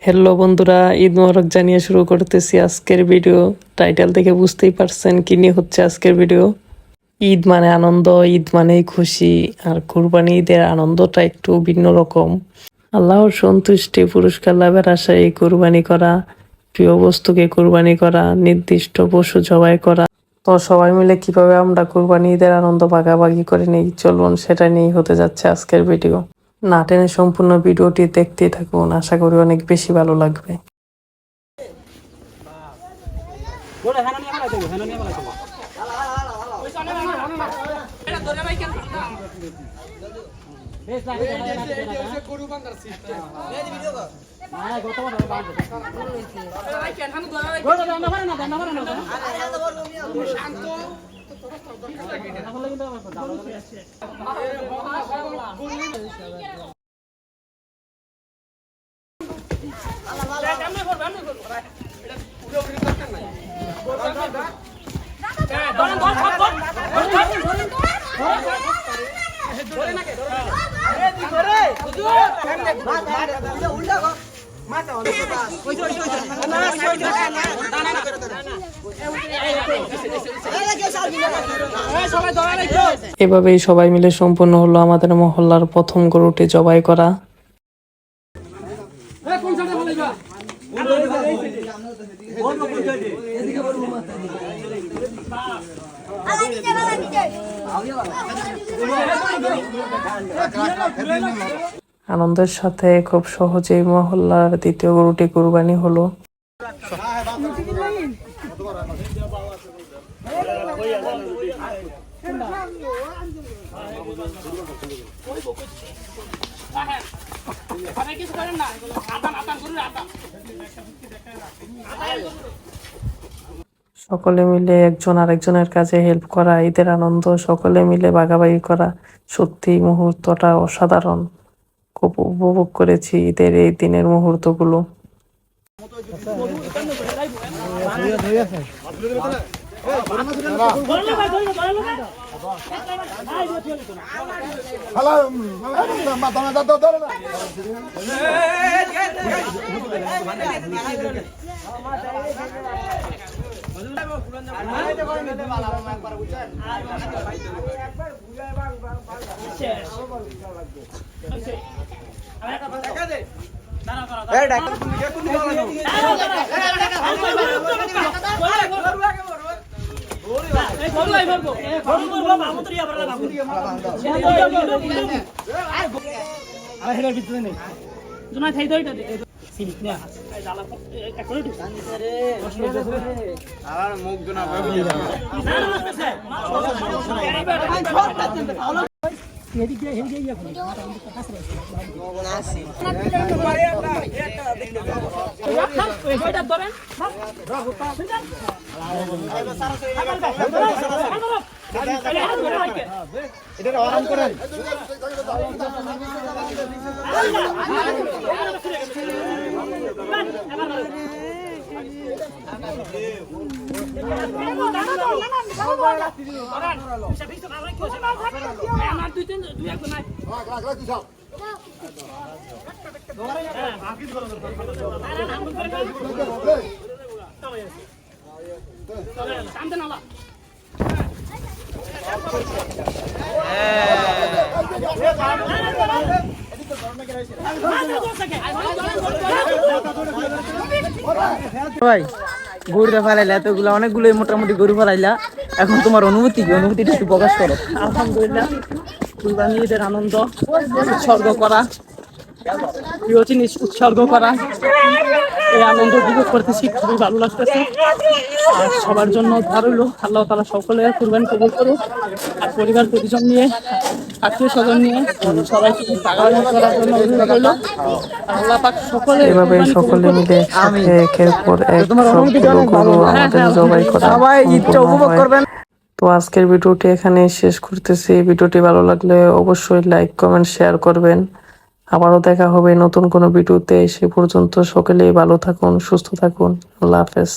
Hello বন্ধুরা, ঈদ মোবারক জানিয়ে শুরু করতেছি আজকের ভিডিও। টাইটেল থেকে বুঝতেই পারছেন কি নিয়ে হচ্ছে আজকের ভিডিও। ঈদ মানে আনন্দ, ঈদ মানেই খুশি। আর কুরবানি ঈদের আনন্দটা একটু ভিন্ন রকম। আল্লাহর সন্তুষ্টি পুরস্কার লাভের আশায় কুরবানি করা, প্রিয় বস্তুকে কুরবানি করা, নির্দিষ্ট পশু জবাই করা। তো সবাই মিলে কিভাবে আমরা কুরবানি ঈদের আনন্দ ভাগাভাগি করে নিই, চলুন সেটা নিয়েই হতে যাচ্ছে আজকের ভিডিও। না টেনে সম্পূর্ণ ভিডিওটি দেখতেই থাকুন, আশা করি অনেক বেশি ভালো লাগবে। এভাবেই সবাই মিলে সম্পূর্ণ হলো আমাদের মহল্লার প্রথম গরুটি জবাই করা। আনন্দের সাথে খুব সহজেই মহল্লার দ্বিতীয় গরুটি কুরবানি হলো। সকলে মিলে একজন আরেকজনের কাছে হেল্প করা, ঈদের আনন্দ সকলে মিলে ভাগাভাগি করা, সত্যি মুহূর্তটা অসাধারণ। খুব উপভোগ করেছি ঈদের এই দিনের মুহূর্তগুলো। ভাই গরুটা ফেলাইলা এতগুলো অনেকগুলো মোটামুটি গরু ফেলাইলা, এখন তোমার অনুভূতিটা একটু প্রকাশ করো। আলহামদুলিল্লাহ, কুরবানি ঈদের আনন্দ উৎসর্গ করা, প্রিয় জিনিস উৎসর্গ করা, এই আনন্দ উপভোগ করতেছি, খুবই ভালো লাগতেছে। আর সবার জন্য দোয়া রইল, আল্লাহ তাআলা সকলে কুরবানি কবুল করুক। আর পরিবার পরিজন নিয়ে, আত্মীয় স্বজন নিয়ে সবাইকে ভাগাভাগি করার জন্য অনুরোধ রইল। আল্লাহ পাক সকলে এভাবে সকলে মিলে একসাথে একের পর এক সবগুলো গরু আমাদের জবাই করা সবাই ঈদটা উপভোগ করবেন। তো আজকের ভিডিওটি এখানে শেষ করতেছি। ভিডিওটি ভালো লাগলে অবশ্যই লাইক কমেন্ট শেয়ার করবেন। আবারও দেখা হবে নতুন কোনো ভিডিওতে। সে পর্যন্ত সকলেই ভালো থাকুন, সুস্থ থাকুন। আল্লাহ হাফেজ।